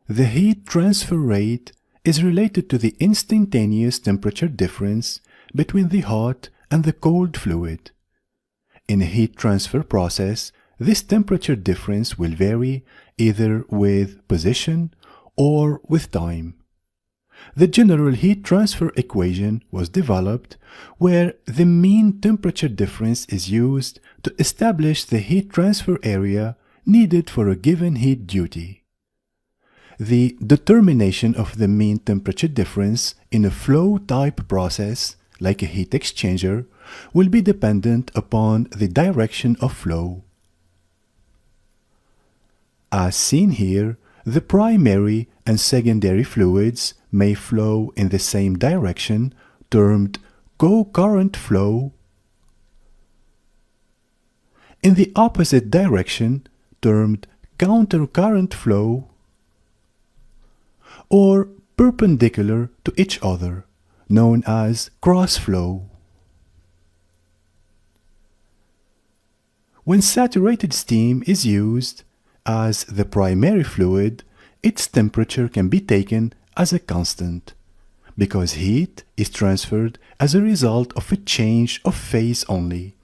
The heat transfer rate is related to the instantaneous temperature difference between the hot and the cold fluid. In a heat transfer process, this temperature difference will vary either with position or with time. The general heat transfer equation was developed where the mean temperature difference is used to establish the heat transfer area needed for a given heat duty. The determination of the mean temperature difference in a flow-type process, like a heat exchanger, will be dependent upon the direction of flow. As seen here, the primary and secondary fluids may flow in the same direction, termed co-current flow, in the opposite direction, termed counter-current flow, or perpendicular to each other, known as cross-flow. When saturated steam is used as the primary fluid, its temperature can be taken as a constant, because heat is transferred as a result of a change of phase only.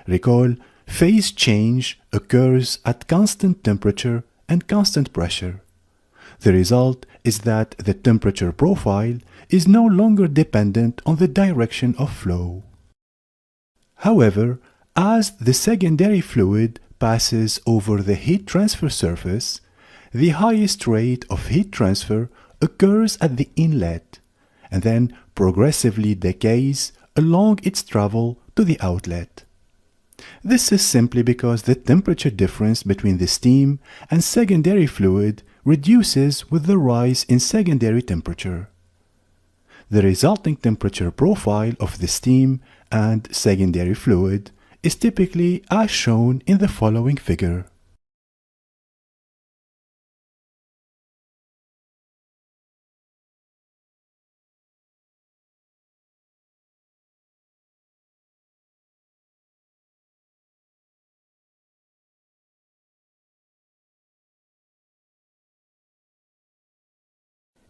Recall, phase change occurs at constant temperature and constant pressure. The result is that the temperature profile is no longer dependent on the direction of flow. However, as the secondary fluid passes over the heat transfer surface, the highest rate of heat transfer occurs at the inlet and then progressively decays along its travel to the outlet. This is simply because the temperature difference between the steam and secondary fluid reduces with the rise in secondary temperature. The resulting temperature profile of the steam and secondary fluid is typically as shown in the following figure.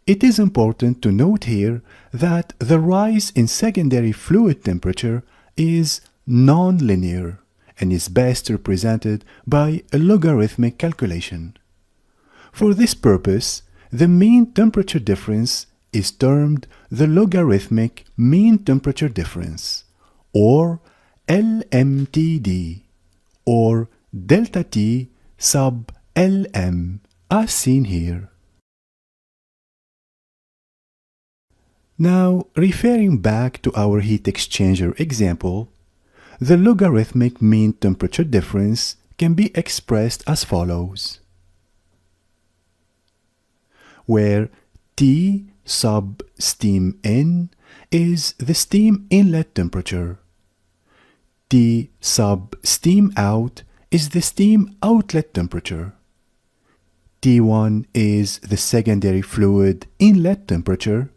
It is important to note here that the rise in secondary fluid temperature is non-linear and is best represented by a logarithmic calculation. For this purpose, the mean temperature difference is termed the logarithmic mean temperature difference, or LMTD, or delta T sub Lm, as seen here. Now, referring back to our heat exchanger example, the logarithmic mean temperature difference can be expressed as follows, where T sub steam in is the steam inlet temperature, T sub steam out is the steam outlet temperature, T1 is the secondary fluid inlet temperature,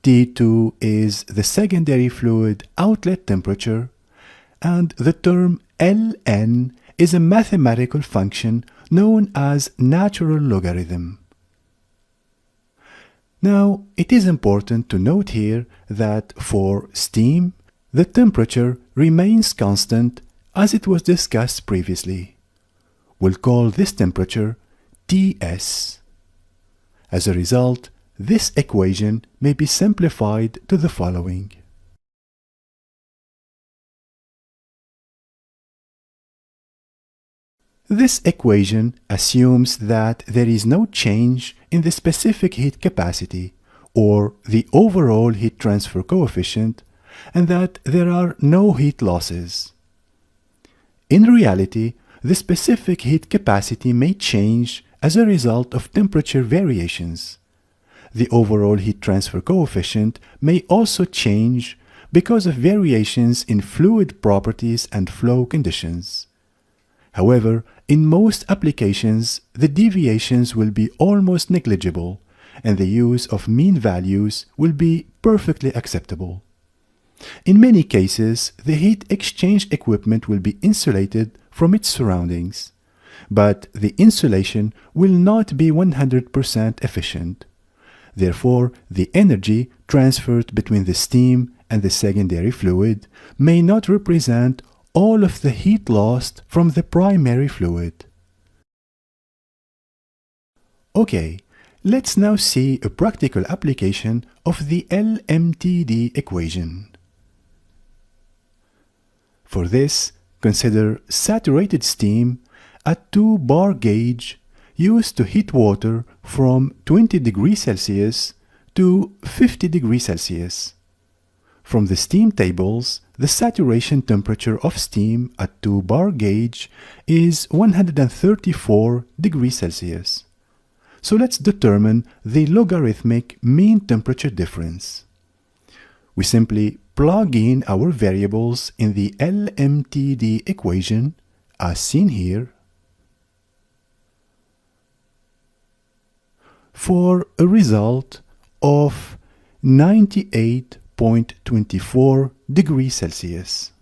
T2 is the secondary fluid outlet temperature, and the term Ln is a mathematical function known as natural logarithm. Now, it is important to note here that for steam, the temperature remains constant as it was discussed previously. We'll call this temperature Ts. As a result, this equation may be simplified to the following. This equation assumes that there is no change in the specific heat capacity or the overall heat transfer coefficient and that there are no heat losses. In reality, the specific heat capacity may change as a result of temperature variations. The overall heat transfer coefficient may also change because of variations in fluid properties and flow conditions. However, in most applications, the deviations will be almost negligible, and the use of mean values will be perfectly acceptable. In many cases, the heat exchange equipment will be insulated from its surroundings. but the insulation will not be 100% efficient. Therefore, the energy transferred between the steam and the secondary fluid may not represent all of the heat lost from the primary fluid. Okay, let's now see a practical application of the LMTD equation. For this, consider saturated steam at 2 bar gauge used to heat water from 20 degrees Celsius to 50 degrees Celsius. From the steam tables, the saturation temperature of steam at 2 bar gauge is 134 degrees Celsius. So let's determine the logarithmic mean temperature difference. We simply plug in our variables in the LMTD equation as seen here for a result of 98.24 degrees Celsius.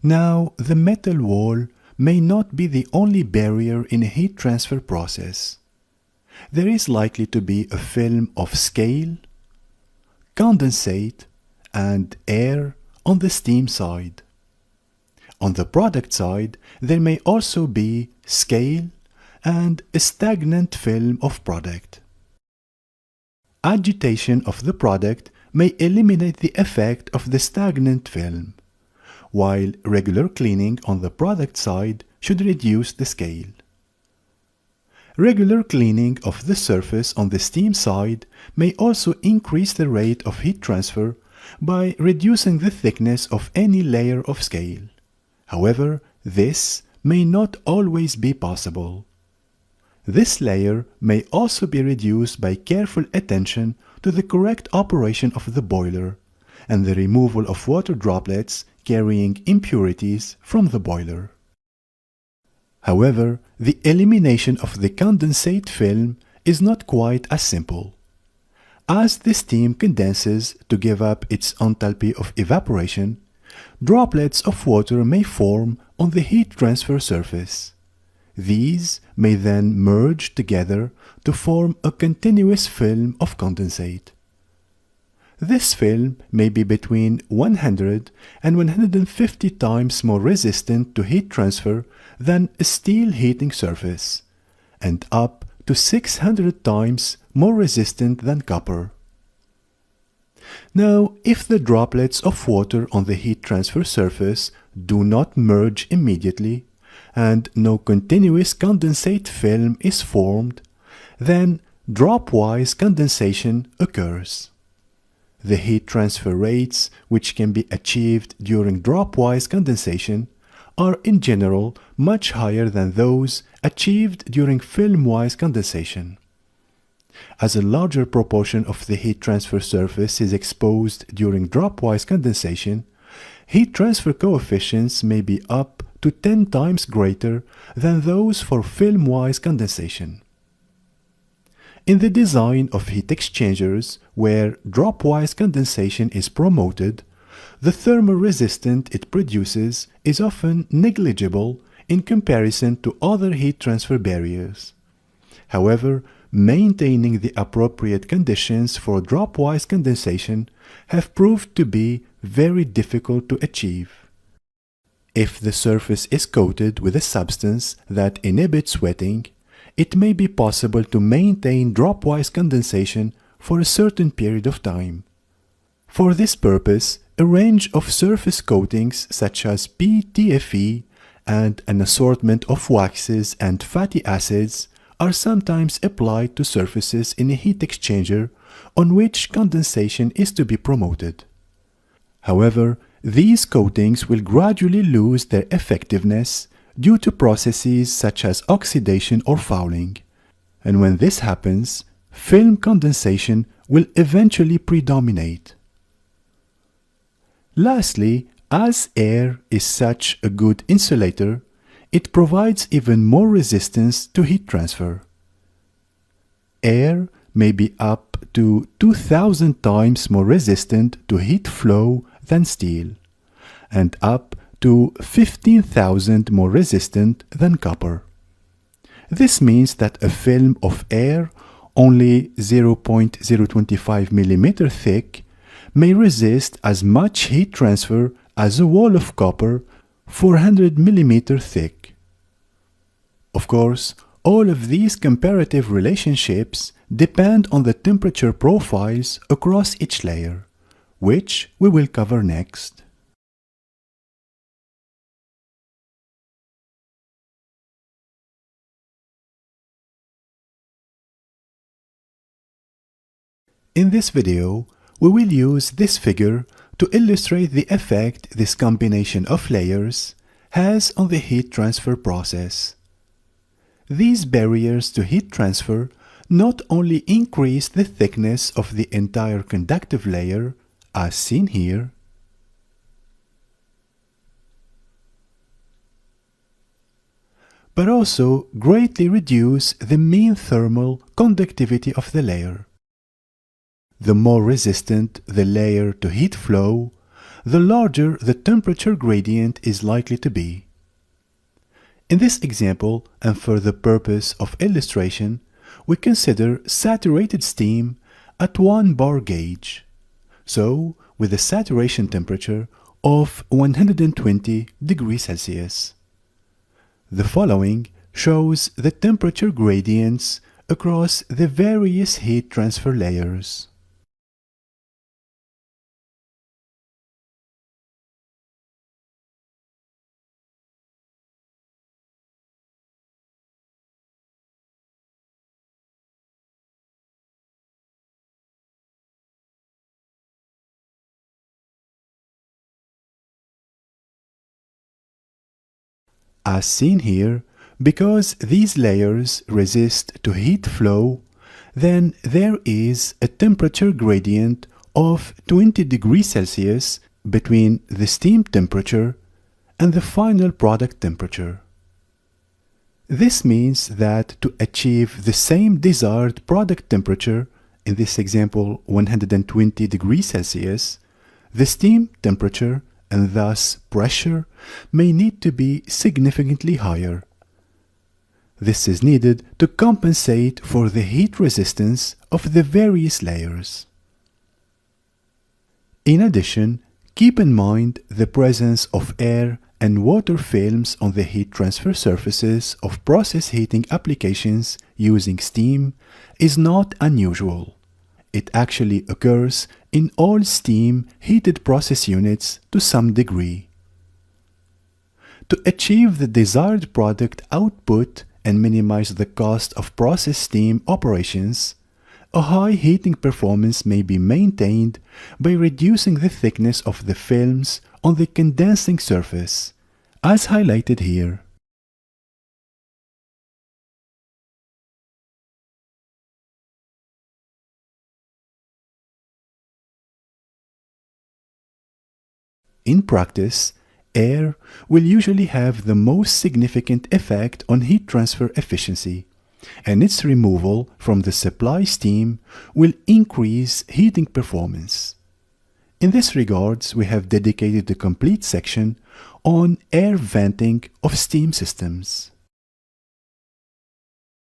Now, the metal wall may not be the only barrier in a heat transfer process. There is likely to be a film of scale, condensate, and air on the steam side. On the product side, there may also be scale and a stagnant film of product. Agitation of the product may eliminate the effect of the stagnant film, while regular cleaning on the product side should reduce the scale. Regular cleaning of the surface on the steam side may also increase the rate of heat transfer by reducing the thickness of any layer of scale. However, this may not always be possible. This layer may also be reduced by careful attention to the correct operation of the boiler and the removal of water droplets carrying impurities from the boiler. However, the elimination of the condensate film is not quite as simple. As the steam condenses to give up its enthalpy of evaporation, droplets of water may form on the heat transfer surface. These may then merge together to form a continuous film of condensate. This film may be between 100 and 150 times more resistant to heat transfer than a steel heating surface, and up to 600 times more resistant than copper. Now, if the droplets of water on the heat transfer surface do not merge immediately, and no continuous condensate film is formed, then dropwise condensation occurs. The heat transfer rates which can be achieved during dropwise condensation are in general much higher than those achieved during film-wise condensation. As a larger proportion of the heat transfer surface is exposed during dropwise condensation, heat transfer coefficients may be up to 10 times greater than those for film-wise condensation. In the design of heat exchangers where dropwise condensation is promoted, the thermal resistance it produces is often negligible in comparison to other heat transfer barriers. However, maintaining the appropriate conditions for dropwise condensation have proved to be very difficult to achieve. If the surface is coated with a substance that inhibits wetting, it may be possible to maintain dropwise condensation for a certain period of time. For this purpose, a range of surface coatings such as PTFE and an assortment of waxes and fatty acids are sometimes applied to surfaces in a heat exchanger on which condensation is to be promoted. However, these coatings will gradually lose their effectiveness due to processes such as oxidation or fouling, and when this happens, film condensation will eventually predominate. Lastly, as air is such a good insulator, it provides even more resistance to heat transfer. Air may be up to 2000 times more resistant to heat flow than steel, and up to 15,000 more resistant than copper. This means that a film of air only 0.025 mm thick may resist as much heat transfer as a wall of copper 400 mm thick. Of course, all of these comparative relationships depend on the temperature profiles across each layer, which we will cover next. In this video, we will use this figure to illustrate the effect this combination of layers has on the heat transfer process. These barriers to heat transfer not only increase the thickness of the entire conductive layer, as seen here, but also greatly reduce the mean thermal conductivity of the layer. The more resistant the layer to heat flow, the larger the temperature gradient is likely to be. In this example, and for the purpose of illustration, we consider saturated steam at 1 bar gauge, so with a saturation temperature of 120 degrees Celsius. The following shows the temperature gradients across the various heat transfer layers. As seen here, because these layers resist to heat flow, then there is a temperature gradient of 20 degrees Celsius between the steam temperature and the final product temperature. This means that to achieve the same desired product temperature, in this example 120 degrees Celsius, the steam temperature and thus pressure may need to be significantly higher. This is needed to compensate for the heat resistance of the various layers. In addition, keep in mind the presence of air and water films on the heat transfer surfaces of process heating applications using steam is not unusual. It actually occurs in all steam heated process units to some degree. To achieve the desired product output and minimize the cost of process steam operations, a high heating performance may be maintained by reducing the thickness of the films on the condensing surface, as highlighted here. In practice, air will usually have the most significant effect on heat transfer efficiency, and its removal from the supply steam will increase heating performance. In this regards, we have dedicated a complete section on air venting of steam systems.